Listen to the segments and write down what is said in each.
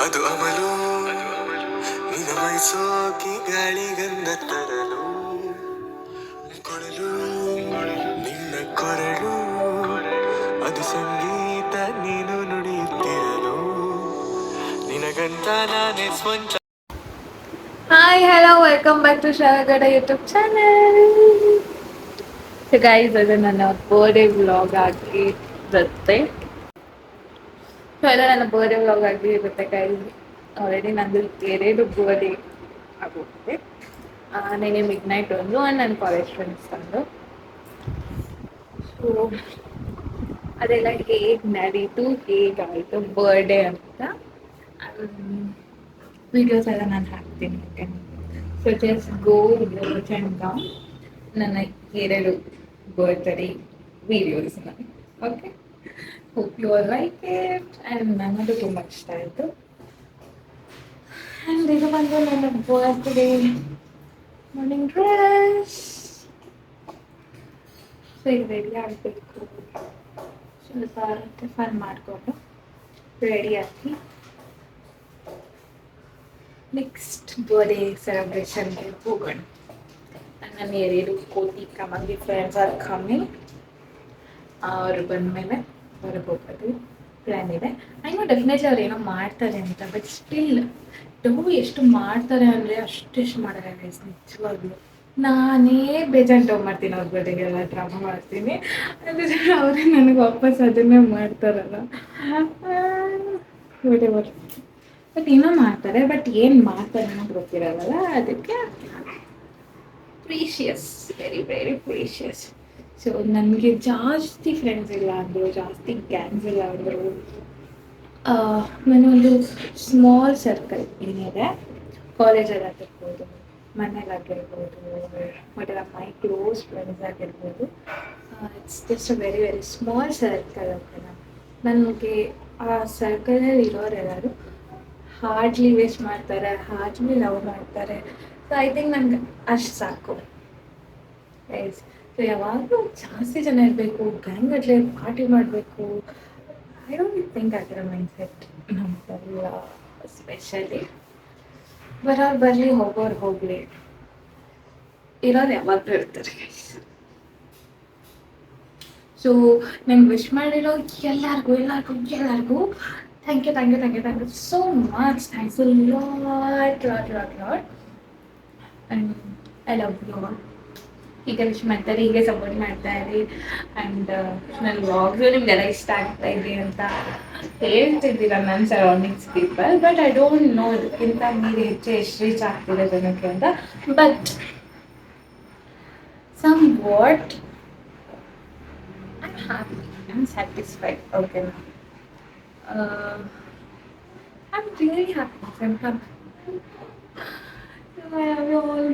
ಅದು ಅಮಲು ನಿನ ಮೈಸೋಕಿ ಗಾಳಿಗಂಧ ತರಲು ಕೊಳಲು ನಿನ್ನ ಕೊರಳು ಅದು ಸಂಗೀತ ನೀನು ನುಡಿಯುತ್ತಿರಲು ನಿನಗಂತ ನಾನೇ ಸ್ವಂತ. Hi hello welcome back to ಶ್ರಾವಗಡ ಯೂಟ್ಯೂಬ್ ಚಾನಲ್. ಸೊ ಗೈಸ್, ಅದು ನನ್ನ ಬರ್ಡೇ ವ್ಲಾಗ್ ಆಗಿರುತ್ತೆ. ಸೊ ಅದು ನನ್ನ ಬರ್ಡೇ ವ್ಲಾಗ್ ಆಗಿರುತ್ತೆ ಗೈಸ್. ಆಲ್ರೆಡಿ ನಂದು 2 ಬರ್ಡೇ ಆಗೋಗಿದೆ. ನೆನೆ ಮಿಡ್ ನೈಟ್ ಒಂದು ಆ್ಯಂಡ್ ನನ್ನ ಕಾಲೇಜ್ ಫ್ರೆಂಡ್ಸ್ ಒಂದು. ಸೊ ಅದೆಲ್ಲ ಹೇಗೆ ನಡೀತು, ಹೇಗಾಯಿತು ಬರ್ಡೇ ಅಂತ ವಿಡಿಯೋಸ್ ಎಲ್ಲ ನಾನು ಹಾಕ್ತೀನಿ. Okay, so just go watch and come ನನ್ನ 2 ಬರ್ತ್ಡೇ ವೀಡಿಯೋಸ್ನ. Okay, hope you all like it. And ನನಗೂ ತುಂಬ ಇಷ್ಟ ಆಯಿತು. ಆ್ಯಂಡ್ ಇದು ಬಂದು ನನ್ನ ಬರ್ತ್ಡೇ ಮಾರ್ನಿಂಗ್ ಡ್ರೆಸ್. ಸೊ ಈಗ ರೆಡಿ ಆಗಬೇಕು. ಸ್ವಲ್ಪ ಟಿಫನ್ ಮಾಡಿಕೊಂಡು ರೆಡಿ ಆಗಿ ನೆಕ್ಸ್ಟ್ ಬರ್ಡೇ ಸೆಲೆಬ್ರೇಷನ್ಗೆ ಹೋಗೋಣ. ನನ್ನ 2 ಕೋತಿ ಕಮಂಗಿ ಫ್ರೆಂಡ್ಸ್ ಆರ್ ಕಮ್ಮಿಂಗ್. ಅವರು ಬಂದಮೇಲೆ ಹೊರಗೆ ಹೋಗೋದು ಪ್ಲ್ಯಾನ್ ಇದೆ. ಐನೋ ಡೆಫಿನೆಟ್ಲಿ ಅವ್ರು ಏನೋ ಮಾಡ್ತಾರೆ ಅಂತ, ಬಟ್ ಸ್ಟಿಲ್ ಎಷ್ಟು ಮಾಡ್ತಾರೆ ಅಂದರೆ ಅಷ್ಟೆಷ್ಟು ಮಾಡಲ್ಲ ಗೈಸ್. ನಿಜವಾಗ್ಲೂ ನಾನೇ ಬೇಜಾನ್ ಡವ್ ಮಾಡ್ತೀನಿ. ಅವ್ರ ಬರ್ಡೇಗೆಲ್ಲ ಡ್ರಾಮಾ ಮಾಡ್ತೀನಿ, ಅಂದರೆ ಅವರೇ ನನಗೆ ವಾಪಸ್ ಅದನ್ನೇ ಮಾಡ್ತಾರಲ್ಲ. ಬಟ್ ಏನೋ ಮಾಡ್ತಾರೆ, ಬಟ್ ಏನು ಮಾಡ್ತಾರೆ ಅನ್ನೋದು ಗೊತ್ತಿರಲ್ಲ. ಅದಕ್ಕೆ precious, very very precious. So ನನಗೆ ಜಾಸ್ತಿ ಫ್ರೆಂಡ್ಸ್ ಇಲ್ಲ ಅಂದರು, ಜಾಸ್ತಿ ಗ್ಯಾಂಗ್ಸ್ ಇಲ್ಲ ಅಂದರು. ನನ್ನೊಂದು ಸ್ಮಾಲ್ ಸರ್ಕಲ್ ಏನಿದೆ, ಕಾಲೇಜಲ್ಲಿ ಆಗಿರ್ಬೋದು, ಮನೇಲಾಗಿರ್ಬೋದು, ಮತ್ತು ಮೈ ಕ್ಲೋಸ್ ಫ್ರೆಂಡ್ಸ್ ಆಗಿರ್ಬೋದು. It's just a very very small circle. ಓಕೆನಾ, ನನಗೆ ಆ ಸರ್ಕಲಲ್ಲಿ ಇರೋರೆಲ್ಲರೂ ಹಾರ್ಡ್ಲಿ ವೇಸ್ಟ್ ಮಾಡ್ತಾರೆ, ಹಾರ್ಡ್ಲಿ ಲವ್ ಮಾಡ್ತಾರೆ. ಸೊ ಐ ಥಿಂಕ್ ನನಗೆ ಅಷ್ಟು ಸಾಕು ಗೈಸ್. ಸೊ ಯಾವಾಗಲೂ ಜಾಸ್ತಿ ಜನ ಇರಬೇಕು, ಗ್ಯಾಂಗ್ ಗಟ್ಟಲೆ ಪಾರ್ಟಿ ಮಾಡಬೇಕು, ಐ ಡೋಂಟ್ ಥಿಂಕ್ ಆಗಿರೋ ಮೈಂಡ್ ಸೆಟ್ ನಮ್ಮದೆಲ್ಲ. ಸ್ಪೆಷಲಿ ಬರೋರು ಬರಲಿ, ಹೋಗೋರು ಹೋಗಲಿ, ಇರೋರು ಯಾವಾಗಲೂ ಇರ್ತಾರೆ ಗೈಸ್. ಸೊ ನಂಗೆ ವಿಶ್ ಮಾಡಿರೋ ಎಲ್ಲರಿಗೂ thank you so much. Thanks a lot. And I love you all. ಹೀಗೆ ವಿಶ್ ಮಾಡ್ತಾರೆ, ಹೀಗೆ ಸಪೋರ್ಟ್ ಮಾಡ್ತಾ ಇರಿ. ಆ್ಯಂಡ್ ನನ್ನ ವ್ಲಾಗ್ಸು ನಿಮಗೆಲ್ಲ ಇಷ್ಟ ಆಗ್ತಾ ಇದೆ ಅಂತ ಹೇಳ್ತಿದ್ದೀರ ನನ್ನ surroundings people. But I don't know ಇದಕ್ಕಿಂತ ಮೀರಿ ಹೆಚ್ಚು ಎಷ್ಟು ರೀಚ್ ಆಗ್ತಿದೆ ಜನಕ್ಕೆ ಅಂತ. But somewhat I'm happy, I'm satisfied. Okay, I'm really happy. I'm happy. I love you all.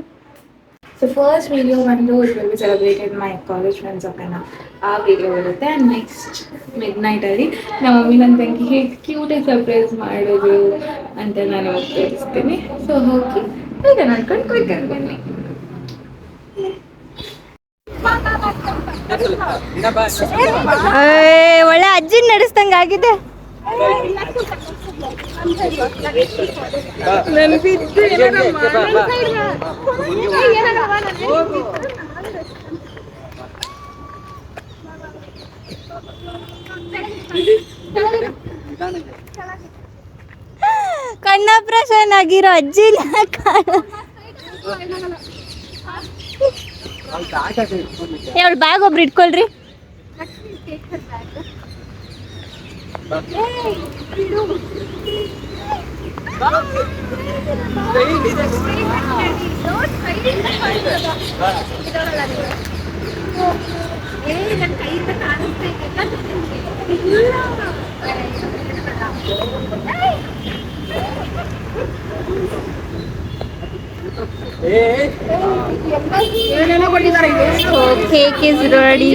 So first video ಬಂದು it will be celebrated my college friends. ಓಕೆನಾ, ಆ ವಿಡಿಯೋ ಇರುತ್ತೆ. ಆ್ಯಂಡ್ ನೆಕ್ಸ್ಟ್ ಮಿಡ್ ನೈಟಲ್ಲಿ ನಮ್ಮ mummy ನನ್ನ ತಂಗಿ ಹೇಗೆ ಕ್ಯೂಟಾಗಿ surprise ಮಾಡೋದು ಅಂತ ನಾನು ತೋರಿಸ್ತೀನಿ. ಸೊ ಹೋಗಿ ಈಗ ನಡ್ಕೊಂಡು ಕೊಯ್ಕೊಂಡು ಬನ್ನಿ. ಒಳ್ಳೆ ಅಜ್ಜಿ ನಡೆಸ್ದಂಗ ಆಗಿದೆ. ಕಣ್ಣಾಪರೇಷನ್ ಆಗಿರೋ ಅಜ್ಜಿನ ಅವಳು ಬ್ಯಾಗ್ ಒಬ್ರು ಇಟ್ಕೊಳ್ರಿ. Cake is ready.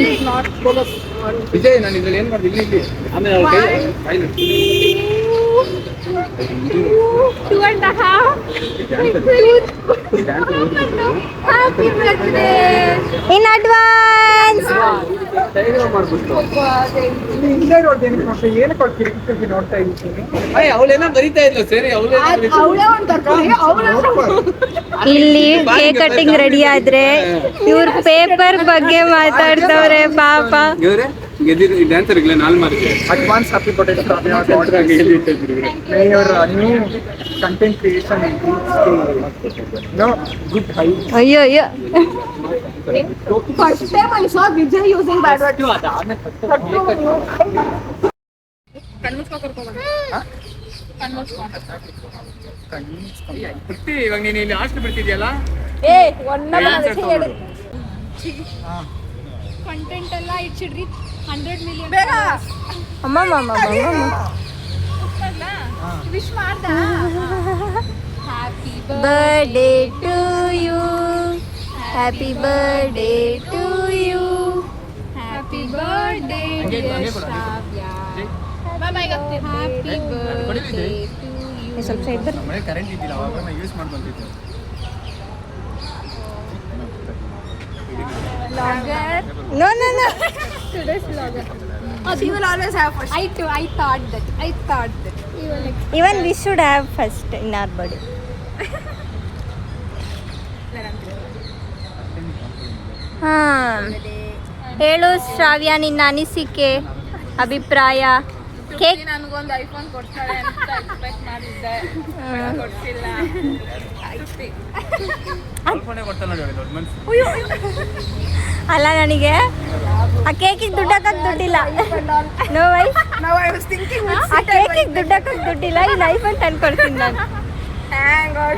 ವಿಜಯ್, ನಾನು ಇದ್ರಲ್ಲಿ ಏನು ಮಾಡಿದೆ ಇಲ್ಲಿ ಆಮೇಲೆ Happy birthday in advance. ಅವಳೇನೋ ಬರಿತಾ ಇದ್ಲು ಸರಿ ಇಲ್ಲಿ ಕೇಕ್ ಕಟ್ಟಿಂಗ್ ರೆಡಿ ಆದ್ರೆ ಇವ್ರ ಪೇಪರ್ ಬಗ್ಗೆ ಮಾತಾಡ್ತವ್ರೆ ಪಾಪ. ಇವ್ರೆ ಗೆದ್ದಿದ್ದು ಡ್ಯಾನ್ಸರ್ಗಳೇ ನಾಲ್ mark Advance happy birthday to your new content creation no good height. ಅಯ್ಯೋ ಅಯ್ಯೋ First time I saw Vijay using bad words. ಇವಾಗ ನೀನು ಇಲ್ಲಿ ಹಾಸ್ಟೆಲ್ ಬಿಡ್ತಿದ್ಯಲ್ಲ Content ಎಲ್ಲ it should reach 100 million. ಅಮ್ಮ Wish ಮಾಡ್ದ? Happy birthday to you, happy birthday to you. Happy birthday dear Shravya. Bye bye Happy birthday to you. ಸ್ವಲ್ಪ side ಬರ್ರಿ. ಮನೆ current ಇದ್ದಿಲ್ಲ ಅವಾಗ ನಾನು ಯೂಸ್ ಮಾಡ್ಕೊಂತಿದ್ದೆ Vlogger. No Today's vlogger. She will always have first. I thought that. You will like. Even we should have first in our birthday. ಹಾ ಹೇಳು ಶ್ರಾವ್ಯ, ನಿನ್ನ ಅನಿಸಿಕೆ ಅಭಿಪ್ರಾಯ. ಕೇಕ್ ನನಗೊಂದು ಐಫೋನ್ ಕೊಡ್ತಾಳೆ ಅಂತ ಎಕ್ಸ್ಪೆಕ್ಟ್ ಮಾಡಿದ್ದೆ, ಕೊಡ್ಸಿಲ್ಲ. ಫೋನೇ ಕೊಡ್ತಾನೆ ನೋಡಿ ದೊಡ್ಡ ಮನ್ಸು ಅಲ್ಲ, ನನಗೆ ಆ ಕೇಕಿಗೆ ದುಡ್ಡು ಹಾಕಕ್ಕೆ ದುಡ್ಡಿಲ್ಲ. Know why, Now I was thinking ಆ ಕೇಕಿಗೆ ದುಡ್ಡು ಹಾಕಕ್ಕೆ ದುಡ್ಡಿಲ್ಲ. ಇನ್ನು ಐಫೋನ್ ತಂದು ಕೊಡ್ತೀನಿ ನಾನು. thank God.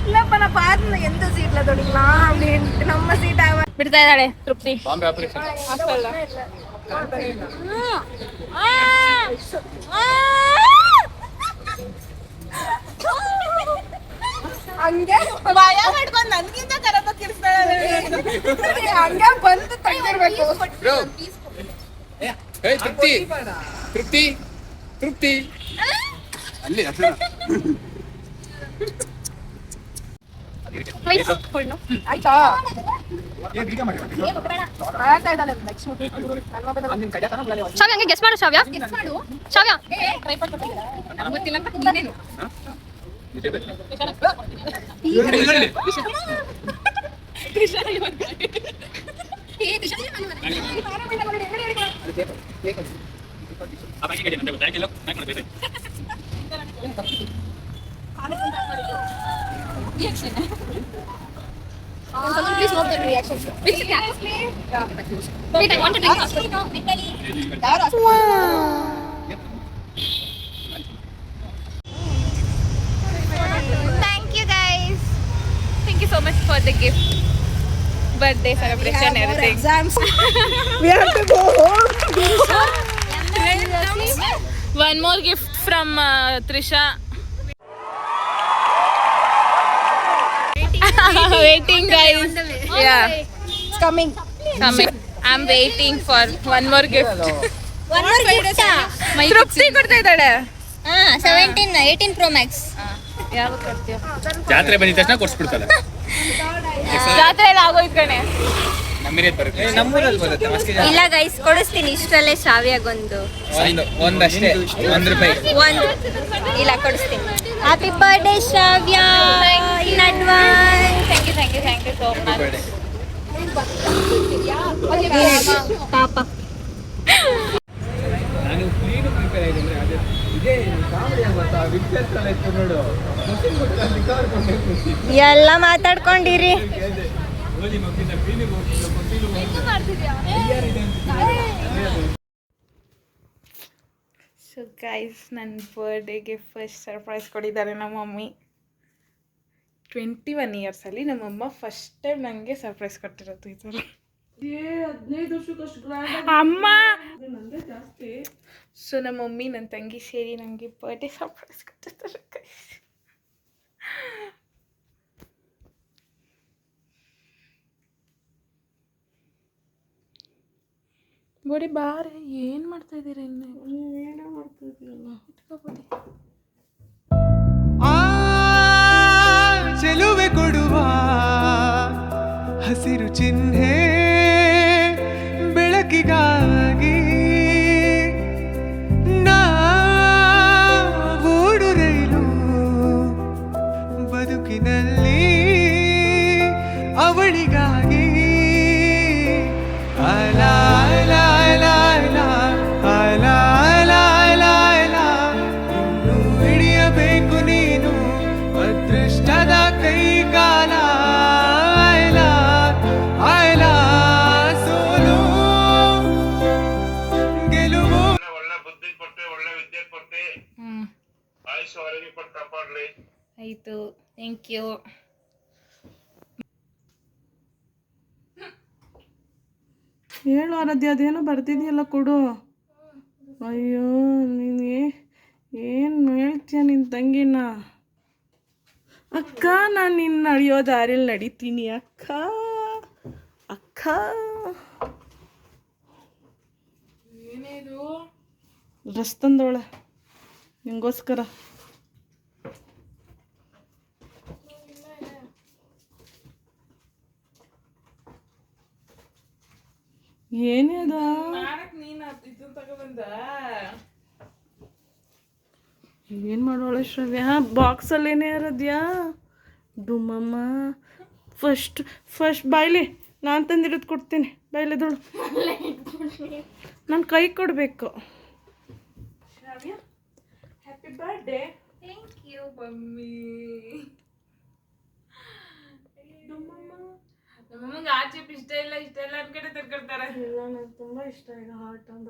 ಇಲ್ಲಪ್ಪ ನಾ ಪಾರ್ನ ಎಂತ ಸೀಟ್ಲ ತೊಡಿಲ್ಲ ನಮ್ಮ ಸೀಟ್ ಬಿಡ್ತಾ ಇದ್ದಾಳೆ ತೃಪ್ತಿ. ಬಾಂಬೆ ಆಪರೇಷನ್ ಹಂಗೆ ಭಯ ಮಾಡ್ಕೊಂಡು ನನ್ಗಿಂತ ಕರಪ ಕಿರ್ಸ್ತಾಳೆ. ಹಂಗೆ ಬಂದು ತೆಗಿರ್ಬೇಕು. ತೃಪ್ತಿ ತೃಪ್ತಿ ತೃಪ್ತಿ ಅಲ್ಲಿ ಆಯ್ತಾ ಆಯ್ತಾ ಇದ್ದಾಳೆ ನೆಕ್ಸ್ಟ್ ಶ್ರಾವ್ಯ, ಹಂಗೆ ಗೆಸ್ ಮಾಡು ಶ್ರಾವ್ಯ. ಶ್ರಾವ್ಯ ಗೊತ್ತಿಲ್ಲ ಅಂತ ನೀನೇನು Please note the reaction. Which wait, I want to drink first. Thank you guys. Thank you so much for the gift. Birthday celebration, everything. Exams. We have to go home. One more gift from Trisha. Waiting guys. Yeah. It's coming. I'm waiting for one more gift. One more gift. ತೃಪ್ತಿ ಕೊಡ್ತಾ ಇದ್ದಾಳೆ. 18 Pro Max. ಯಾವಾಗ ಕೊಡ್ತೀಯ? ಜಾತ್ರೆ ಬಂದಿದ ತಕ್ಷಣ ಕೊಡ್ಸ್ಬಿಡ್ತಾಳೆ. ಜಾತ್ರೆ ಎಲ್ಲ ಆಗೋಯ್ತು ಕಣೆ. ನಮ್ಮಿರೇಟ್ ಬರುತ್ತೆ ನಮ್ಮೂರಲ್ಲಿ ಬರುತ್ತೆ ಇಲ್ಲ ಗೈಸ್, ಕೊಡಿಸ್ತೀನಿ. ಇಷ್ಟರಲ್ಲೇ ಶ್ರಾವ್ಯಗೊಂದು ಒಂದಷ್ಟೇ ₹1 ಒಂದು ಇಲ್ಲ ಕೊಡಿಸ್ತೀನಿ. Happy birthday Shravya in advance. Thank you so much. ಪಾಪ ನಾನು ಕ್ಲೀನ್ ಪ್ರಿಪೇರ್ ಆಗಿದೆ ಅಂದ್ರೆ ಅದೇ ಇದೇ ಕಾಮಿಡಿ ಆಗುತ್ತಾ ವಿದ್ಯಾರ್ಥಿ ಇತ್ತು ನೋಡು ಎಲ್ಲ ಮಾತಾಡ್ಕೊಂಡಿರಿ. ಸೊ ಗೈಸ್, ನನ್ನ ಬರ್ಡೇಗೆ ಫಸ್ಟ್ ಸರ್ಪ್ರೈಸ್ ಕೊಟ್ಟಿದ್ದಾರೆ ನಮ್ಮ ಮಮ್ಮಿ. 21 ಇಯರ್ಸಲ್ಲಿ ನಮ್ಮಮ್ಮ ಫಸ್ಟ್ ಟೈಮ್ ನನಗೆ ಸರ್ಪ್ರೈಸ್ ಕೊಟ್ಟಿರೋದು ಈ ಥರ. ಅಮ್ಮ ಸೊ ನಮ್ಮ ಮಮ್ಮಿ ನನ್ನ ತಂಗಿ ಸೇರಿ ನನಗೆ ಬರ್ಡೇ ಸರ್ಪ್ರೈಸ್ ಕೊಟ್ಟಿರ್ತಾರೆ ಗೈಸ್. ಬೋಡಿ ಬಾರೆ, ಏನು ಮಾಡ್ತಾ ಇದ್ದೀರಾ? ಇನ್ನೇ ಏನೋ ಮಾಡ್ತಾ ಇದೆಯಲ್ಲ, ಇಟ್ಕೋಬೋದಿ. ಹಸಿರು ಚಿಹ್ನೆ ಬೆಳಕಿಗಾಗಿ ನಾವೂಡು ರೈಲು ಬದುಕಿನಲ್ಲಿ ಅವಳಿಗಾಗಿ ಅಲ ಅಲ ಅಲ ಅಲ ಅಲ ಅಲ ಅಲ ಅಲ ಇನ್ನು ಹಿಡಿಯಬೇಕು ನೀನು ಅದೃಷ್ಟದ ಕೈಗಾಲ ಅಲ ಅಲ ಸೋಲು ಗೆಲುವು ಒಳ್ಳೆ ಬುದ್ಧಿ ಕೊಟ್ಟೆ ಒಳ್ಳೆ ವಿದ್ಯೆ ಕೊಟ್ಟೆ ಆಯುಷ್ ಆರೋಗ್ಯ ಕೊಟ್ಟು ಕಾಪಾಡ್ಲಿ. ಆಯಿತು, ಥ್ಯಾಂಕ್ ಯು. ಹೇಳು ಆರಾಧ್ಯ, ಅದೇನೋ ಬರ್ತಿದೆಯಲ್ಲ ಕೊಡು. ಅಯ್ಯೋ ನೀನು ಏನು ಹೇಳ್ತೀಯ ನಿನ್ನ ತಂಗಿನ? ಅಕ್ಕ, ನಾನು ನಿನ್ನ ನಡೆಯೋ ದಾರಿಯಲ್ಲಿ ನಡಿತೀನಿ ಅಕ್ಕ. ಅಕ್ಕ ಏನೇದು ಡ್ರೆಸ್ ತಂದವಳೆ ನಿಂಗೋಸ್ಕರ. ಏನೇ ಅದ ಏನು ಮಾಡೋಳೆ ಶ್ರವ್ಯ? ಬಾಕ್ಸಲ್ಲಿ ಏನೇ ಇರೋದ್ಯಾ? ಡುಮ್ಮಮ್ಮ ಫಸ್ಟ್ ಬಾಯ್ಲಿ ನಾನು ತಂದಿರೋದು ಕೊಡ್ತೀನಿ. ಬಾಯ್ಲಿದಳು ನನ್ನ ಕೈ ಕೊಡಬೇಕು. Shravya, happy birthday. Thank you mummy. ನಮ್ಮಮ್ಮಗೆ ಆ ಚಿಪ್ ಇಷ್ಟ ಇಲ್ಲ ಅನ್ಕಡೆ ತರ್ಕೊಳ್ತಾರೆ. ಇಲ್ಲ, ನನಗೆ ತುಂಬ ಇಷ್ಟ ಈಗ ಹಾರ್ಟ್ ಅಂತ.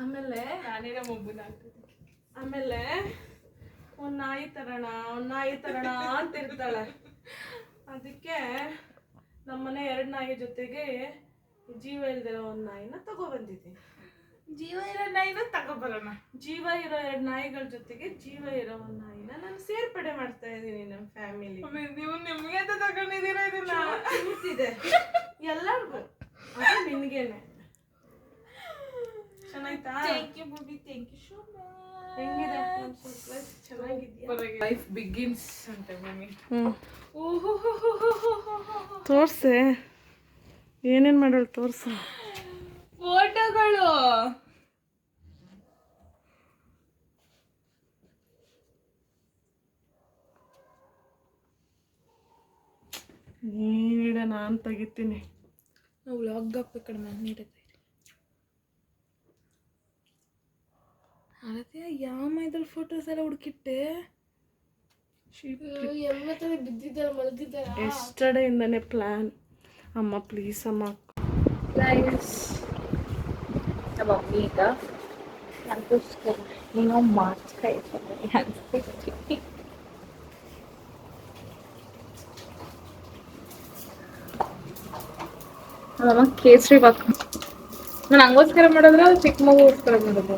ಆಮೇಲೆ ನಾನೇ ನಮ್ಮ ಒಬ್ಬನ ಆಮೇಲೆ ಒಂದು ನಾಯಿ ತರೋಣ ಅಂತ ಇರ್ತಾಳೆ. ಅದಕ್ಕೆ ನಮ್ಮನೆ 2 ನಾಯಿ ಜೊತೆಗೆ ಜೀವ ಇಲ್ದಿರೋ ಒಂದು ನಾಯಿನ ತಗೊಬಂದಿದ್ದೀನಿ. ಜೀವ ಇರೋ ನಾಯಿನ ತಗೊಬರೋಣ. ಜೀವ ಇರೋ 2 ನಾಯಿಗಳ ಜೊತೆಗೆ ಜೀವ ಇರೋ ಒಂದು ನಾಯಿನ ನಾನು ಸೇರ್ಪಡೆ ಮಾಡ್ತಾ ಇದ್ದೀನಿ ನಮ್ಮ ಫ್ಯಾಮಿಲಿ. ನೀವು ನಿಮ್ಗೆ ಅಂತ ತಗೊಂಡಿದ್ದೀರಾ ಇದನ್ನ? ಇದೆ ಎಲ್ಲರಿಗೂ, ಅದು ನಿನಗೇನೆ. ಚೆನ್ನಾಯ್ತಾ? ಥ್ಯಾಂಕ್ ಯು ಬುಬಿ, ಥ್ಯಾಂಕ್ ಯು ಸೋ ಮಚ್. ಹೆಂಗಿದೆ ನಮ್ಮ ಸರ್ಪ್ರೈಸ್? ಚೆನ್ನಾಗಿದೆಯಾ? ಲೈಫ್ ಬಿಗಿನ್ಸ್ ಅಂತ ಮಮ್ಮಿ. ಓಹೋ, ತೋರ್ಸೆ ಏನೇನು ಮಾಡೋಳು, ತೋರ್ಸು. ಫೋಟೋಗಳು. ನೀಡ ನಾನು ತೆಗಿತೀನಿ. ನಾವು ವ್ಲಾಗ್ ಹಾಕ್ಬೇಕು ಕಡಿಮೆ ನೀಡುತ್ತೆ. ಅದೇ ಯಾವ ಮೈದಲ್ಲಿ ಫೋಟೋಸ್ ಎಲ್ಲ ಹುಡುಕಿಟ್ಟೆ? ಎಸ್ಟರ್ಡೇ ಇಂದನೇ ಪ್ಲ್ಯಾನ್. ಅಮ್ಮ ಪ್ಲೀಸ್ ಅಮ್ಮ. ಗೈಸ್, ನಮ್ಮ ಮಮ್ಮಿ ಈಗ ನನಗೋಸ್ಕರ ಏನೋ ಮಾಡ್ತಾ ಇದ್ದಾರೆ ಅನ್ಸ್ಬಿಟ್ಟು. ನಮ್ಮಮ್ಮ ಕೇಸರಿ ಬಾತ್ ನಾನು ಹಂಗೋಸ್ಕರ ಮಾಡಿದ್ರೆ ಚಿಕ್ಕ ಮಗುಗೋಸ್ಕರ ಮಾಡೋದು.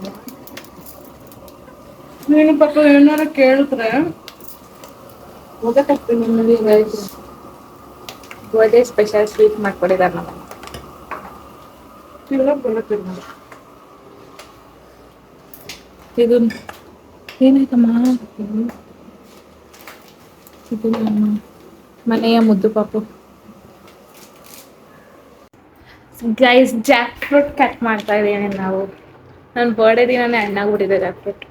ನೀನು ಪಾಪ ಏನಾರು ಕೇಳಿದ್ರೆ ಹೋಗಕ್ಕಾಗ್ತೀನಿ. ನಿಮಗೆ ಬರ್ಡೇ ಸ್ಪೆಷಲ್ ಸ್ವೀಟ್ ಮಾಡ್ಕೊಡಿದ್ದಾರೆ ನಮ್ಮ ಇದು ಏನಾಯ್ತಮ್ಮ? ಇದು ನಮ್ಮ ಮನೆಯ ಮುದ್ದು ಪಾಪು. ಗೈಸ್, ಜಾಕ್ ಫ್ರೂಟ್ ಕಟ್ ಮಾಡ್ತಾ ಇದ್ದೀನಿ ನಾವು. ನನ್ನ ಬರ್ಡೇ ದಿನನೇ ಹಣ್ಣಾಗ್ಬಿಟ್ಟಿದೆ ಜಾಕ್ ಫ್ರೂಟ್.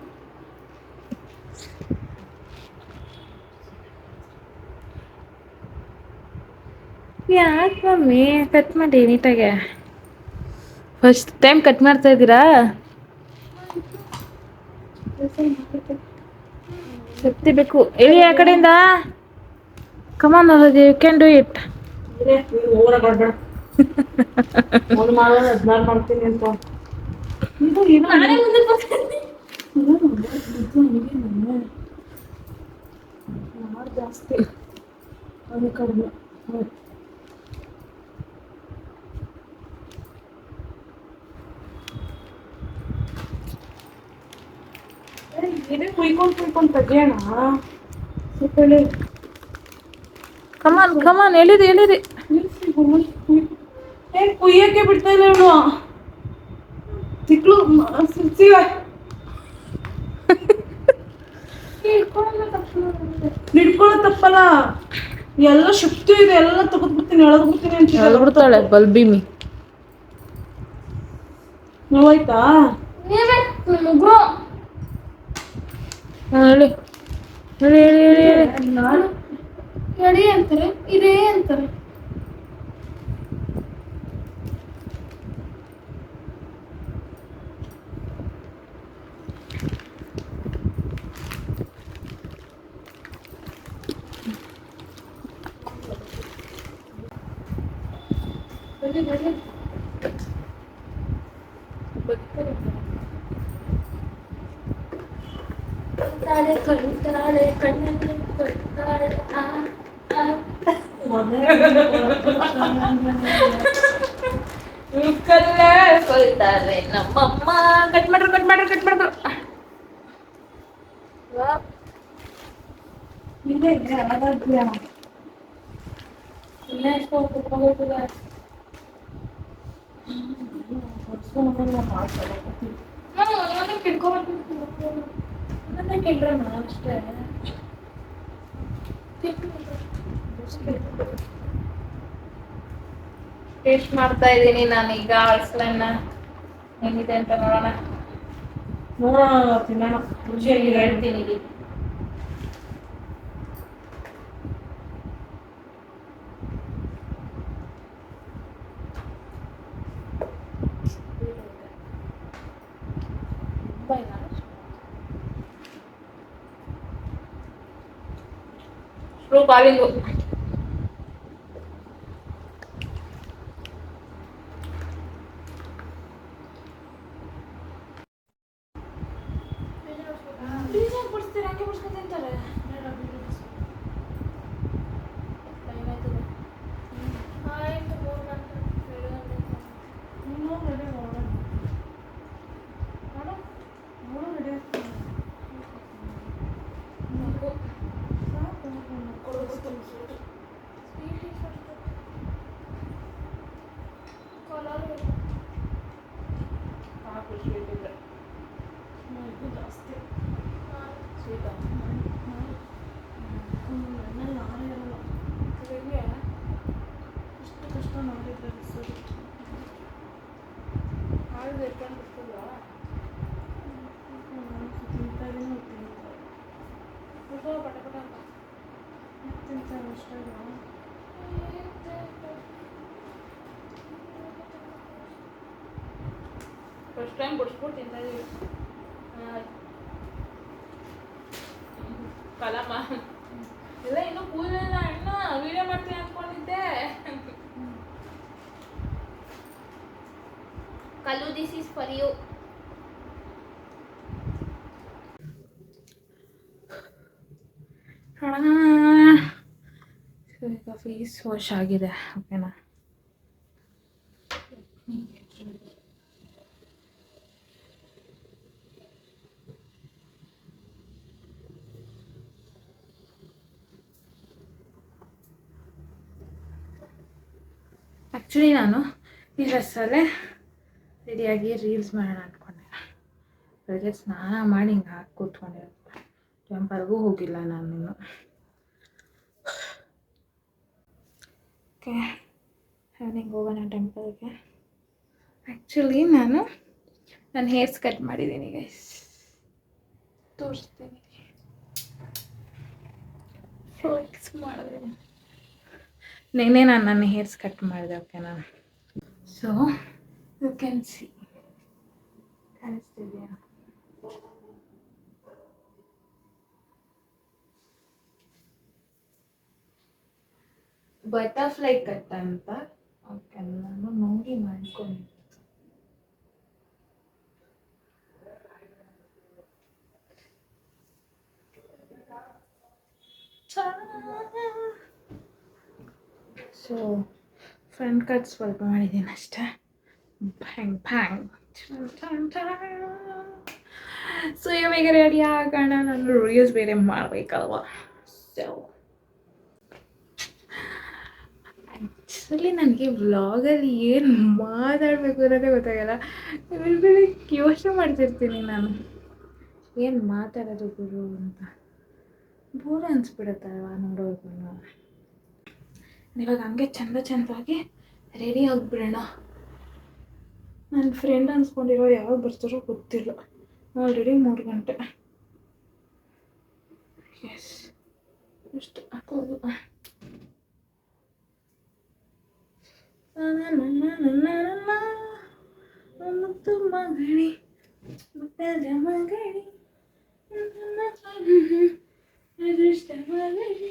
ಯಾಕೆ ಮಮ್ಮಿ ಕಟ್ ಮಾಡಿ ನೀಟಾಗೆ? ಫಸ್ಟ್ ಟೈಮ್ ಕಟ್ ಮಾಡ್ತಾ ಇದ್ದೀರಾ? ಎತ್ತಿಬೇಕು. ಹೇಳಿ ಆ ಕಡೆಯಿಂದ. Come on you can do it. ಮಾಡ್ತೀನಿ ಅಂತ ಜಾಸ್ತಿ ಅದು ಕಡಿಮೆ. ಏನೇ ಕುಯ್ಕೊಂಡು ತೆಗಿಯೋಣ. ಕಮಾನ್ ಎಳಿರಿ. ಕುಯ್ಯಕ್ಕೆ ಬಿಡ್ತಾ ಇಲ್ಲ ಇವಳು. ತಿಕ್ಳು ಸಿಗ್ತೀವ ನಿಡ್ಕೊಳ್ಳೋ ತಪ್ಪಲ್ಲ. ಎಲ್ಲ ಶಕ್ತಿ ಇದೆ, ಎಲ್ಲ ತೆಗೆದ್ಬಿಡ್ತೀನಿ, ಎಳೆದ್ಬಿಡ್ತೀನಿ ಅಂತ ಬಿಡ್ತಾಳೆ ಬಲ್ಬಿಮಿ. ನೋವಾಯ್ತಾ? ಹೇಳಿ ಹೇಳಿ ಹೇಳಿ ಹೇಳಿ ಹೇಳಿ. ನಾನು ಎಡಿ ಅಂತಾರೆ, ಇದೇ ಅಂತಾರೆ. ಕೊಲ್ತಾರೆ ನಮ್ಮಮ್ಮ. ಕಟ್ ಮಾಡ್ರು ಕಟ್ ಮಾಡ್ರು ಕಟ್ ಮಾಡ್ರು. ಇಲ್ಲೇ ಇದೆ, ಆರಾಧ್ಯ. ಇಲ್ಲೇ ಎಷ್ಟೋ ಕುತ್ಕೊಂಡ್ಬಿಟ್ಟಿದೆ. ಅಷ್ಟೇ ಟೇಸ್ಟ್ ಮಾಡ್ತಾ ಇದ್ದೀನಿ ನಾನೀಗ ಅಳಸಲನ್ನ. ಹೆಂಗಿದೆ ಅಂತ ನೋಡೋಣ. ನೋಡೋಣ, ತಿನ್ನೋಣ. ರುಚಿಯಾಗಿ ಹೇಳ್ತೀನಿ ಇಲ್ಲಿ. ಬಾವಿಂಗು ಫಸ್ಟ್ ಟೈಮ್ ಬಿಡಿಸ್ಬಿಟ್ಟು ತಿಂತಾ ಇದೀವಿ. ಕಲಮ ಎಲ್ಲ ಇನ್ನೂ ಕೂದಲಿಲ್ಲ ಅಣ್ಣ, ವಿಡಿಯೋ ಮಾಡ್ತೀನಿ ಅಂದ್ಕೊಂಡಿದ್ದೆ. ಕಲ್ಲು, ದಿಸ್ ಈಸ್ ಫಾರ್ ಯು. ಈಗ ಫೇಸ್ ವಾಶ್ ಆಗಿದೆ, ಓಕೆನಾ? ಆ್ಯಕ್ಚುಲಿ ನಾನು ಈ ಡ್ರೆಸ್ಸಲ್ಲೇ ರೆಡಿಯಾಗಿ ರೀಲ್ಸ್ ಮಾಡೋಣ ಅಂದ್ಕೊಂಡೆ. ಬೆಳಗ್ಗೆ ಸ್ನಾನ ಮಾಡಿ ಹಿಂಗೆ ಹಾಕಿ ಕೂತ್ಕೊಂಡಿರುತ್ತೆ. ಟೆಂಪಲ್ಗೂ ಹೋಗಿಲ್ಲ ನಾನಿನ್ನು. ಓಕೆ, ಹಿಂಗೆ ಹೋಗೋಣ ಟೆಂಪಲ್ಗೆ. ಆ್ಯಕ್ಚುಲಿ ನಾನು ನನ್ನ ಹೇರ್ಸ್ ಕಟ್ ಮಾಡಿದ್ದೀನಿ ಗೈಸ್, ತೋರಿಸ್ತೀನಿ. ಫ್ಲೆಕ್ಸ್ ಮಾಡಿದೆ. ನೆನ್ನೆ ನಾನು ನನ್ನ ಹೇರ್ಸ್ ಕಟ್ ಮಾಡಿದೆ, ಓಕೆನಾ? ಸೊ ಯು ಕ್ಯಾನ್ ಸಿ, ಕಾಣಿಸ್ತಿದೆಯಾ? ಬಟರ್ಫ್ಲೈ ಕಟ್ ಅಂತ, ಓಕೆ, ನಾನು ನೋಡಿ ಮಾಡ್ಕೊಂಡಿದ್ದೆ. ಸೊ ಫ್ರಂಟ್ ಕಟ್ ಸ್ವಲ್ಪ ಮಾಡಿದ್ದೀನಿ ಅಷ್ಟೇ. Bang bang. ಸೊ ಇವಾಗ ರೆಡಿ ಆಗೋಣ. ನಾನು ರೀಲ್ಸ್ ಬೇರೆ ಮಾಡಬೇಕಲ್ವ. ಸೊ ಆ್ಯಕ್ಚುಲಿ ನನಗೆ ವ್ಲಾಗಲ್ಲಿ ಏನು ಮಾತಾಡಬೇಕು ಅನ್ನೋದೇ ಗೊತ್ತಾಗಲ್ಲ. ಬೆಳಗ್ಗೆ ಯೋಚನೆ ಮಾಡ್ತಿರ್ತೀನಿ ನಾನು, ಏನು ಮಾತಾಡೋದು ಗುರು ಅಂತ. ಬೋರ್ ಅನಿಸ್ಬಿಡುತ್ತಲ್ವ ನೋಡೋದು. ಇವಾಗ ಹಂಗೆ ಚಂದವಾಗಿ ರೆಡಿ ಆಗಿಬಿಡೋಣ. ನನ್ನ ಫ್ರೆಂಡ್ ಅನ್ಸ್ಕೊಂಡಿರೋ ಯಾವಾಗ ಬರ್ತಾರೋ ಗೊತ್ತಿಲ್ಲ. ಆಲ್ರೆಡಿ 3 ಗಂಟೆ. ಎಸ್ ಇಷ್ಟು ಹಾಕೋದು. ಮುತ್ತು ಮಗಣಿ ಮುತ್ತದ ಮಗಣಿ ಅದೃಷ್ಟ ಮಗಣಿ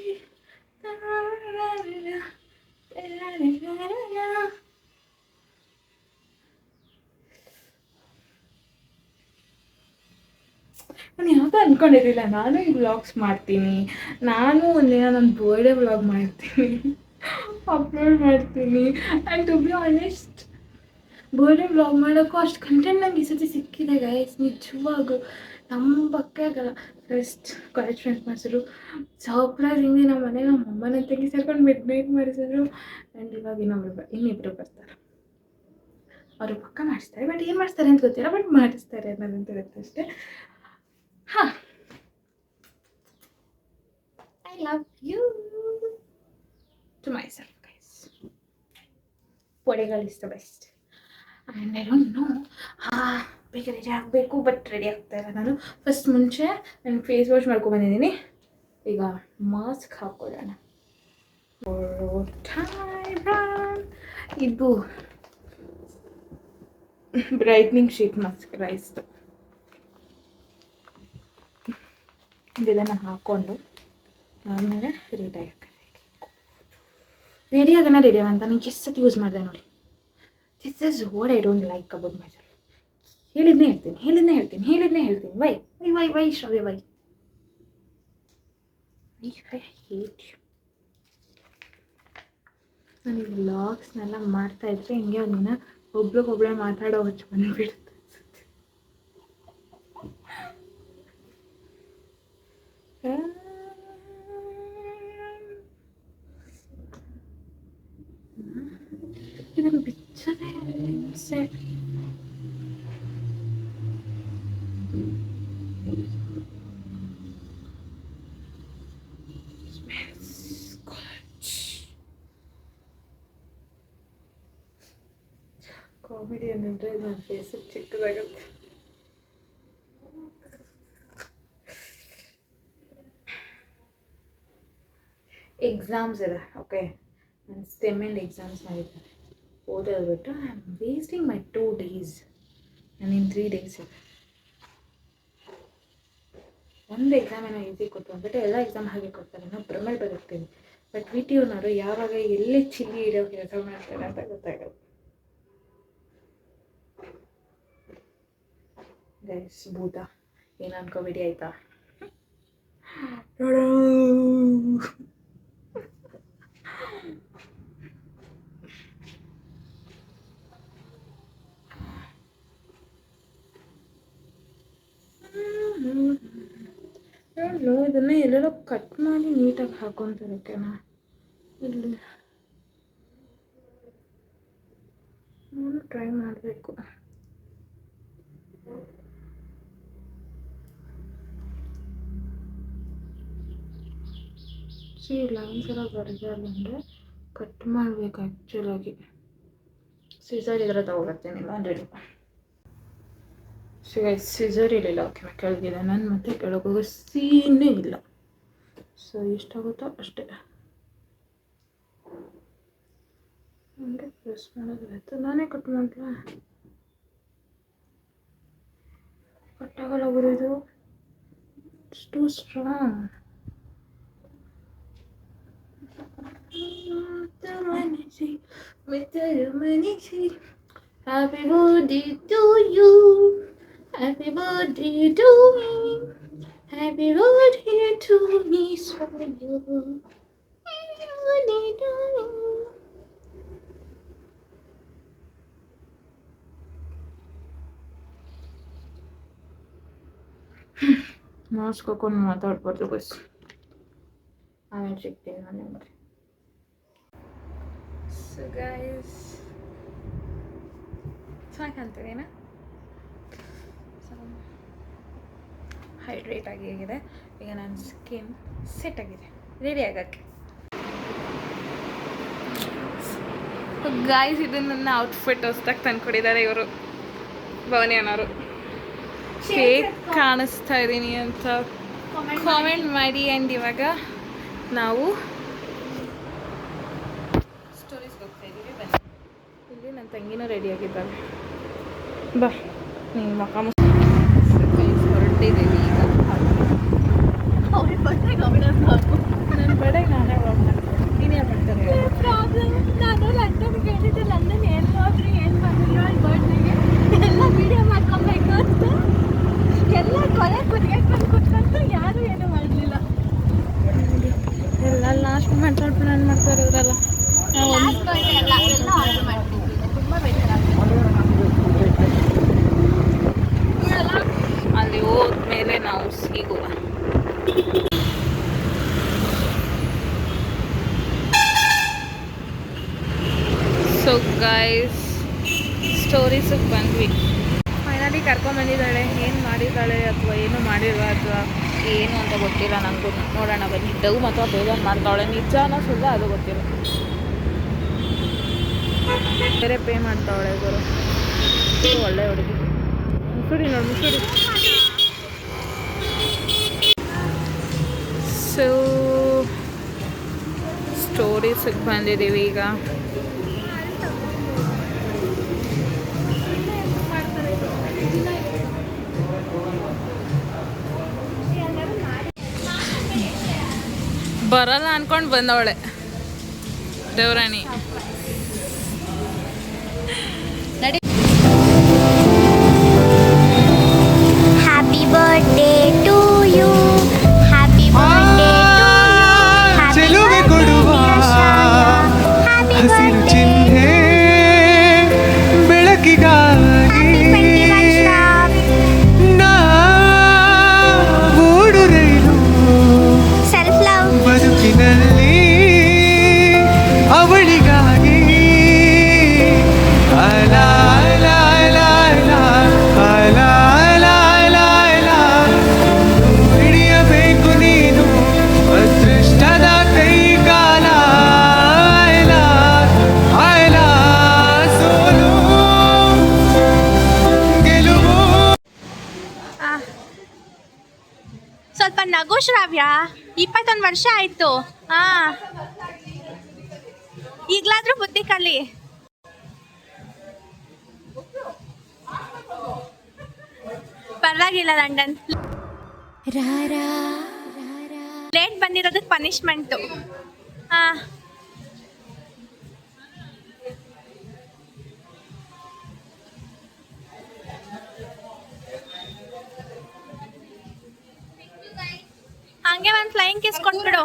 ನಾನು ಯಾವುದು ಅಂದ್ಕೊಂಡಿರಲಿಲ್ಲ ನಾನು ಈ ವ್ಲಾಗ್ಸ್ ಮಾಡ್ತೀನಿ, ನಾನು ಒಂದಿನ ನನ್ನ ಬರ್ಡೇ ವ್ಲಾಗ್ ಮಾಡ್ತೀನಿ, ಅಪ್ಲೋಡ್ ಮಾಡ್ತೀನಿ. And to be honest birthday vlog ಮಾಡೋಕ್ಕೂ ಅಷ್ಟು ಕಂಟೆಂಟ್ ನಂಗೆ ಈ ಸತಿ ಸಿಕ್ಕಿದೆ ಗೈಸ್. ನಿಜವಾಗೂ ನಂಬಕ್ಕೆ ಆಗಲ್ಲ. ಫಸ್ಟ್ ಕಾಲೇಜ್ ಫ್ರೆಂಡ್ಸ್ ಮಾಡಿಸಿದ್ರು, ಸರ್ಪ್ರೈಸ್ ಹಿಂಗೆ ನಮ್ಮ ಮನೆಗೆ ನಮ್ಮ ಅಮ್ಮನ ತಂಗಿ ಸೇರ್ಕೊಂಡು ಮಿಡ್ ನೈಟ್ ಮಾಡಿಸಿದ್ರು. ಆ್ಯಂಡ್ ಇವಾಗ ಇನ್ನಿಬ್ಬರು ಬರ್ತಾರೆ. ಅವರು ಪಕ್ಕ ಮಾಡಿಸ್ತಾರೆ, ಬಟ್ ಏನು ಮಾಡಿಸ್ತಾರೆ ಅಂತ ಗೊತ್ತಿಲ್ಲ, ಬಟ್ ಮಾಡಿಸ್ತಾರೆ ಅನ್ನೋದಂತ ಗೊತ್ತಷ್ಟೇ. ಹಾಂ, I love you to myself guys. ಪೊಡೆಗಳು is the best. And I don't know ಬೇಗ ರೆಡಿ ಆಗಬೇಕು, ಬಟ್ ರೆಡಿ ಆಗ್ತಾ ಇಲ್ಲ ನಾನು. ಫಸ್ಟ್ ಮುಂಚೆ ನಾನು ಫೇಸ್ ವಾಶ್ ಮಾಡ್ಕೊಂಡ್ಬಂದಿದ್ದೀನಿ. ಈಗ ಮಾಸ್ಕ್ ಹಾಕೊಳ್ಳೋಣ. ಇದು ಬ್ರೈಟ್ನಿಂಗ್ ಶೀಟ್ ಮಾಸ್ಕ್ ರೈಸ್ದು. ಇದನ್ನು ಹಾಕ್ಕೊಂಡು ಆಮೇಲೆ ರೆಡಿ ಆಗೋಣ ಅಂತ ನಾನು ಎಷ್ಟು ಸತಿ ಯೂಸ್ ಮಾಡಿದೆ ನೋಡಿ. This is what I don't like about myself. ಹೇಳಿದ್ನೇ ಹೇಳ್ತೀನಿ. Why Shravya why hate you. ನಾನು ಈ ವ್ಲಾಗ್ಸ್ನೆಲ್ಲ ಮಾಡ್ತಾಯಿದ್ರೆ ಹಿಂಗೆ ಒಂದಿನ ಒಬ್ಳಿಗೊಬ್ಳೆ ಮಾತಾಡೋ ಹುಚ್ಚು ಬಂದುಬಿಡುತ್ತೆ. ಇದನ್ನು ಬಿಚ್ಚದೆ ಹಿಂಸೆ. ಕಾಮಿಡಿ ಏನಂದರೆ ನನ್ನ ಫೇಸ್ ಚಿಕ್ಕದಾಗುತ್ತೆ. ಎಕ್ಸಾಮ್ಸ್ ಇದೆ, ಓಕೆ. ನನ್ನ ಸ್ಟೆಮ್ ಆ್ಯಂಡ್ ಎಕ್ಸಾಮ್ಸ್ ಮಾಡಿದ್ದಾರೆ. ಓದೋದ್ಬಿಟ್ಟು I am wasting my 2 days. ನಾನು ಇನ್ನು 3 days ಇದೆ. ಒಂದು ಎಕ್ಸಾಮ್ ಏನೋ ಈಸಿ ಕೊಟ್ಟು ಅಂದ್ಬಿಟ್ಟು ಎಲ್ಲ ಎಕ್ಸಾಮ್ ಹಾಗೆ ಕೊಡ್ತಾರೆ. ನಾವು ಭ್ರಮೆ ಬದುಕ್ತೀವಿ. ಬಟ್ ವಿಟಿಯೋನವರು ಯಾವಾಗ ಎಲ್ಲಿ ಚಿಲ್ಲಿ ಇಡೋ ಕೆಲಸ ಮಾಡ್ತಾರೆ ಅಂತ ಗೊತ್ತಾಗಲ್ಲ. ಗೈಸ್ ಭೂತ ಏನು ಅನ್ಕೋಬೇಡಿ ಆಯಿತಾ. ಇದನ್ನು ಎಲ್ಲೆಲ್ಲೋ ಕಟ್ ಮಾಡಿ ನೀಟಾಗಿ ಹಾಕೊತಾರೆ. ಇಲ್ಲಿ ನಾನು ಟ್ರೈ ಮಾಡಬೇಕು. ಲೈನ್ಸ್ ಎಲ್ಲ ಬರಲ್ಲ ಅಂದರೆ ಕಟ್ ಮಾಡಬೇಕು ಆ್ಯಕ್ಚುಲಾಗಿ. ಸಿಸರ್ ಇದರ ತಗೊಬರ್ತೀನಿ ಆಲ್ರೆಡಿ. ಸಿಸರ್ ಇರಲಿಲ್ಲ, ಓಕೆ. ಕೆಳಗಿದೆ ನಾನು ಮತ್ತೆ ಕೆಳಗೋಗೋ ಸೀನೇ ಇಲ್ಲ. ಸೊ ಎಷ್ಟಾಗುತ್ತೋ ಅಷ್ಟೇ ಹಂಗೆ ಪ್ರೆಸ್ ಮಾಡೋದಾಯ್ತು. ನಾನೇ ಕಟ್ ಮಾಡಲ, ಕಟ್ಟಾಗಲ್ಲ ಬರೋದು. It's two strong. Happy birthday to you. Happy birthday to me. Happy birthday to me. So you. Happy birthday to me. Mask ಹಾಕೊಂಡು ಮಾತಾಡ್ಬಾರ್ದು ಬಸ್. ಆಮೇಲೆ ಸಿಗ್ತೀನಿ ನಾನು ನಿಮಗೆ. ಸೊ ಗೈಸ್ ಚೆನ್ನಾಗಿ ಕಾಣ್ತೀವಿನಾ? ಹೈಡ್ರೇಟ್ ಆಗಿದೆ. ಈಗ ನನ್ನ ಸ್ಕಿನ್ ಸೆಟ್ ಆಗಿದೆ, ರೆಡಿ ಆಗೋಕ್ಕೆ. ಗಾಯ್ಸ್ ಇದು ನನ್ನ ಔಟ್ಫಿಟ್ ಹೊಸ್ದಾಗಿ ತಂದ್ಕೊಡಿದ್ದಾರೆ ಇವರು ಭವನಿ ಅನ್ನೋರು. ಹೇಗೆ ಕಾಣಿಸ್ತಾ ಇದ್ದೀನಿ ಅಂತ ಕಾಮೆಂಟ್ ಮಾಡಿ. ಆ್ಯಂಡ್ ಇವಾಗ ನಾವು ಸ್ಟೋರೀಸ್ಗೆ ಹೋಗ್ತಾ ಇದ್ದೀವಿ. ಬನ್ನಿ, ಇಲ್ಲಿ ನನ್ನ ತಂಗಿನೂ ರೆಡಿಯಾಗಿದ್ದಾಳೆ. ಬಾ ನೀನು ಮಕ್ಕ ಹೊರಟಿದ್ದೀವಿ ಈಗ. ನನ್ನ ಬಡೆಗೆ ನಾನೇ ವ್ಲಾಗ್ ಮಾಡ್ತೀನಿ. ನೀನು ಏನು ಮಾಡ್ತಾರೆ? ನಾನು ಲಂಡನ್ಗೆ ಹೇಳಿದ್ದೆ, ಲಂಡನ್ ಏನು ಹೋದ್ರಿ ಏನು ಬಂದಿಲ್ಲ ಬರ್ತ್ಡೇಗೆ ಎಲ್ಲ ವಿಡಿಯೋ ಮಾಡ್ಕೊಬೇಕು ಅಂತ ಎಲ್ಲ ಕೊನೆ ಕುತ್ಕೊಂಡು ಯಾರು ಏನು ಮಾಡಲಿಲ್ಲ. ಎಲ್ಲ ಲಾಸ್ಟ್ ಮೂಮೆಂಟ್ ಪ್ಲಾನ್ ಮಾಡ್ತಾರೆ ಇವರೆಲ್ಲ. ನಾವು ಎಲ್ಲ ಆರ್ಡರ್ ಮಾಡ್ತಿದ್ವಿ. ತುಂಬ ಬೇಜಾರಾಗ್ತದೆ. ಅಲ್ಲಿ ಹೋದ್ಮೇಲೆ ನಾವು ಸಿಗುವ. ಸೊ ಗೈಸ್, ಸ್ಟೋರೀಸಿಗೆ ಬಂದ್ವಿ. ಫೈನಲಿ ಕರ್ಕೊಂಬಂದಿದ್ದಾಳೆ. ಏನು ಮಾಡಿದ್ದಾಳೆ ಅಥವಾ ಏನು ಮಾಡಿಲ್ವ ಅಥವಾ ಏನು ಅಂತ ಗೊತ್ತಿಲ್ಲ ನನಗೂ. ನೋಡೋಣ ಬನ್ನಿ. ಡವ್ ಅಥವಾ ಬೇಜಾರು ಮಾಡ್ತಾವಳೆ, ನಿಜಾನ ಸುಳ್ಳ ಅದು ಗೊತ್ತಿಲ್ಲ. ಬೇರೆ ಪೇ ಮಾಡ್ತಾವಳೆ ಗುರು. ಒಳ್ಳೆ ಹುಡುಗಿ. ಮುಸುಡಿ ನೋಡಿ, ಮುಸುಡಿ. ಸೊ ಸ್ಟೋರೀಸಿಗೆ ಬಂದಿದ್ದೀವಿ ಈಗ. ಬರಲ್ಲ ಅನ್ಕೊಂಡು ಬಂದವಳೆ ದೇವರಾಣಿ. Happy birthday to you, happy birthday ಚೆಲುವೆ ಕೊಡುವ ಹಸಿರು ಚಿಹ್ನೆ ಬೆಳಕಿಗಾಗಿ ಓಡು ರೈಲು ಸೆಲ್ಫ್ ಲವ್ ಬದುಕಿನಲ್ಲಿ ಅವಳಿಗಾಗಿ ಅಲಾ ಅಲಾ ಅಲಾ ಅಲಾ ಅಲಾ ಅಲಾ ಅಲಾ ಅಲಾ ಹಿಡಿಯಬೇಕು ನೀನು ಅದೃಷ್ಟದ ಕೈ ಕಾಲ. ಅಲಾ ಅಲಾ ಸೋಲು ಗೆಲುವು. ಸ್ವಲ್ಪ ನಗು ಶ್ರಾವ್ಯ. 21 ವರ್ಷ ಆಯ್ತು. ಈಗಲಾದ್ರೂ ಬುದ್ಧಿ ಕಲಿ. ಪರವಾಗಿಲ್ಲ ಲಂಡನ್. Late ಬಂದಿರೋದಕ್ಕೆ punishment. ಹಂಗೆ ಒಂದು ಫ್ಲೈಯಿಂಗ್ ಕಿಸ್ ಕೊಟ್ಬಿಡು.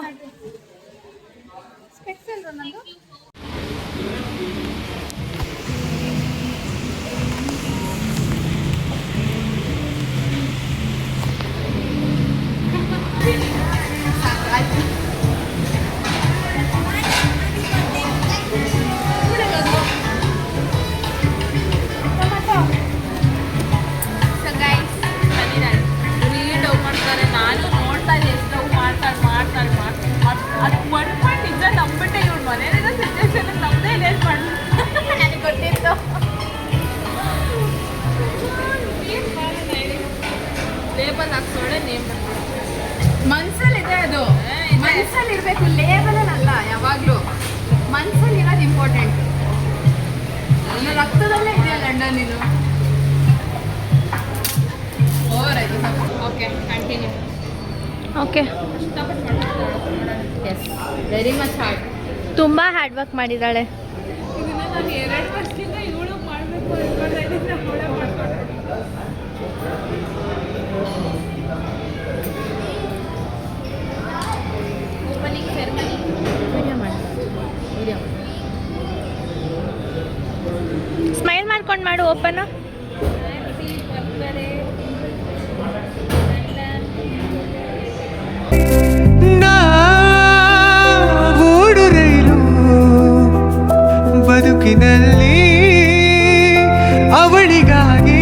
ಡವ್ ಮಾಡ್ತಾರೆ. ನಾನು ನೋಡ್ತಾ ಇದ್ದೆ ಎಷ್ಟು ಡವ್ ಮಾಡ್ತಾಳೆ. ಅದು ಮಾಡ್ಕೊಂಡು ನಿಜ ನಂಬಿಟ್ಟೆ. ಇವ್ರು ಮನೇಲಿರೋ ಸಿಚುವೇಶನ್ ನಮ್ಮದೇ ಲೇಟ್ ಮಾಡಿ ನನಗೆ ಗೊತ್ತಿತ್ತು. ಲೇಬಲ್ ಹಾಕ್ಸೋಳೆ ನೇಮ್ ಮನ್ಸಲ್ಲಿದೆ ಅದು. ಮನ್ಸಲ್ಲಿ ಇರಬೇಕು, ಲೇಬಲಲ್ಲಿ ಅಲ್ಲ. ಯಾವಾಗಲೂ ಮನ್ಸಲ್ಲಿ ಇರೋದು ಇಂಪಾರ್ಟೆಂಟ್. ನನ್ನ ರಕ್ತದಲ್ಲೇ ಇದೆಯಾ ಲಂಡನ್ ನೀನು. Okay, continue. Okay, yes, very much hard. ತುಂಬ ಹಾರ್ಡ್ ವರ್ಕ್ ಮಾಡಿದ್ದಾಳೆ. ಇದನ್ನ ನಾನು 2 ವರ್ಷದಿಂದ ಇವಳು ಮಾಡಬೇಕು ಅನ್ಕೊಳ್ತಾ ಇದ್ದೀನಿ. ಅವಳೇ ಮಾಡ್ಕೊಂಡು ಓಪನಿಂಗ್ ಸೆರೆಮನಿ ಸ್ಮೈಲ್ ಮಾಡ್ಕೊಂಡು ಮಾಡು. ಓಪನ್ ಓಡು ರೈಲು ಬದುಕಿನಲ್ಲಿ ಅವಳಿಗಾಗಿ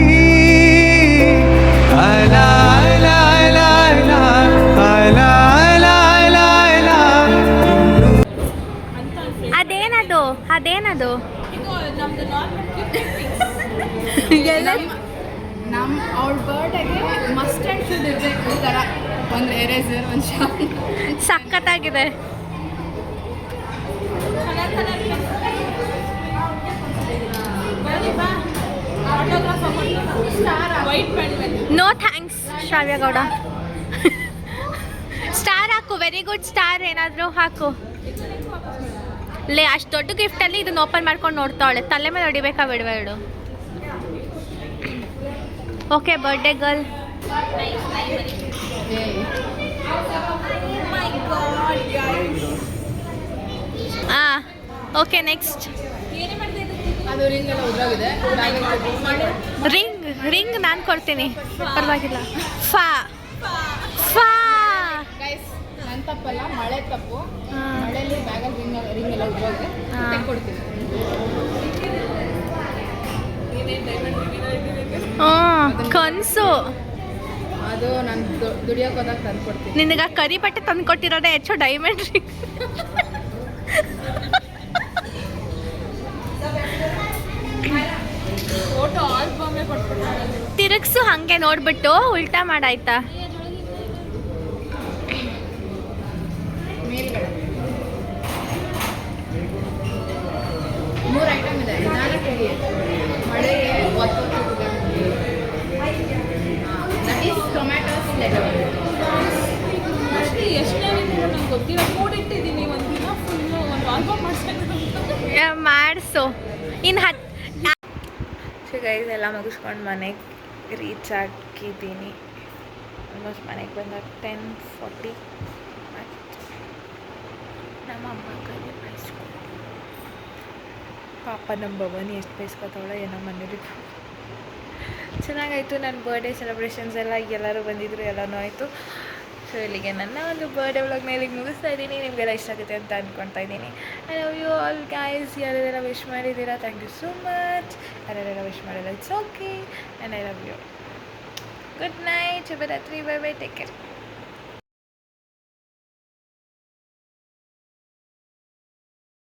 ಒಂದು ಎರೇಸರ್, ಒಂದು ಶಾರ್ಪ್. ಸಖತ್ತಾಗಿದೆ. ನೋ ಥ್ಯಾಂಕ್ಸ್ ಶ್ರಾವ್ಯ ಗೌಡ. ಸ್ಟಾರ್ ಹಾಕು, ವೆರಿ ಗುಡ್ ಸ್ಟಾರ್ ಏನಾದರೂ ಹಾಕು. ಲೇ ಅಷ್ಟು ದೊಡ್ಡ ಗಿಫ್ಟಲ್ಲಿ ಇದನ್ನ ಓಪನ್ ಮಾಡ್ಕೊಂಡು ನೋಡ್ತಾವಳೆ. ತಲೆ ಮೇಲೆ ಹೊಡಿಬೇಕಾ ಬಿಡಬೇಡು. Okay, birthday girl. ಹಾಂ, ಓಕೆ ನೆಕ್ಸ್ಟ್. ಅದು ರಿಂಗ್ ಎಲ್ಲ ಉದ್ರೋಗಿದೆ. ರಿಂಗ್ ನಾನು ಕೊಡ್ತೀನಿ, ಪರವಾಗಿಲ್ಲ. ಫಾ ಫಾ ಗೈಸ್, ನನ್ನ ತಪ್ಪಲ್ಲ, ಮಳೆ ತಪ್ಪು. ಮಳೆಯಲ್ಲಿ ಬ್ಯಾಗಲ್ಲಿ ರಿಂಗ್ ಎಲ್ಲ ಉದ್ರೋಗಿದೆ. ಕೊಡ್ತೀನಿ. ಕನಸು. ಅದು ನಾನು ದುಡಿಯೋಕೆ ಹೋದಾಗ ತಂದು ಕೊಡ್ತೀನಿ. ನಿನಗೆ ಕರಿ ಬಟ್ಟೆ ತಂದು ಕೊಟ್ಟಿರೋದೇ ಹೆಚ್ಚು ಡೈಮಂಡ್ ರಿಂಗ್. ತಿರುಗ್ಸು ಹಂಗೆ ನೋಡ್ಬಿಟ್ಟು ಉಲ್ಟಾ ಮಾಡಾಯ್ತಾ. ಮೇಲ್ಗಡೆ 3 ಐಟಮ್ ಇದೆ. ನಿಧಾನಕ್ಕೆ ಹೋಗಿ. ಮಳೆಗೆ ಒತ್ತೊತ್ತಿದೆ. ದಟ್ ಈಸ್ ಟೊಮ್ಯಾಟೊ ಸ್ಲೆಡರ್. ಎಷ್ಟನೇ ನಂಗೆ ಗೊತ್ತಿಲ್ಲ. ಕೂಡಿಟ್ಟಿದ್ದೀನಿ ಒಂದು ದಿನ ಫುಲ್ಲು ಒಂದು ಆಲ್ಬಮ್ ಮಾಡ್ಸ್ಕೊಂಡು. ಮಾಡಿಸು. ಇನ್ನು 10. ಸೊ ಗೈಸ್, ಎಲ್ಲ ಮುಗಿಸ್ಕೊಂಡು ಮನೆಗೆ ರೀಚ್ ಆಗಿದ್ದೀನಿ. ಆಲ್ಮೋಸ್ಟ್ ಮನೆಗೆ ಬಂದಾಗ 10:40 ಆಯ್ತು. ನಮ್ಮ ಅಮ್ಮ ಕೈಲಿ ಬೈಸ್ಕೊಂಡು ಪಾಪ ನಮ್ಮ ಭವಾನಿ ಎಷ್ಟು ಬೈಸ್ಕೊತಾವಳೆ ಏನೋ ಮನೇಲಿ. ಚೆನ್ನಾಗಾಯಿತು. ನನ್ನ ಬರ್ಡೇ ಸೆಲೆಬ್ರೇಷನ್ಸ್ ಎಲ್ಲ ಎಲ್ಲರೂ ಬಂದಿದ್ದರು, ಎಲ್ಲನೂ ಆಯಿತು. ಸೊ ಇಲ್ಲಿಗೆ ನನ್ನ ಒಂದು ಬರ್ಡೇ ವ್ಲಾಗ್ನ ಇಲ್ಲಿಗೆ ಮುಗಿಸ್ತಾ ಇದ್ದೀನಿ. ನಿಮಗೆಲ್ಲ ಇಷ್ಟ ಆಗುತ್ತೆ ಅಂತ ಅಂದ್ಕೊಳ್ತಾ ಇದ್ದೀನಿ. I love you all guys. ಯಾರೆಲ್ಲ ವಿಶ್ ಮಾಡಿದ್ದೀರಾ, ಥ್ಯಾಂಕ್ ಯು ಸೋ ಮಚ್. ಯಾರೆಲ್ಲ ವಿಶ್ ಮಾಡಿಲ್ಲ, it's okay. And I love you. Good night, ಶುಭರಾತ್ರಿ, ಬೈ ಬೈ, ಟೇಕ್ ಕೇರ್.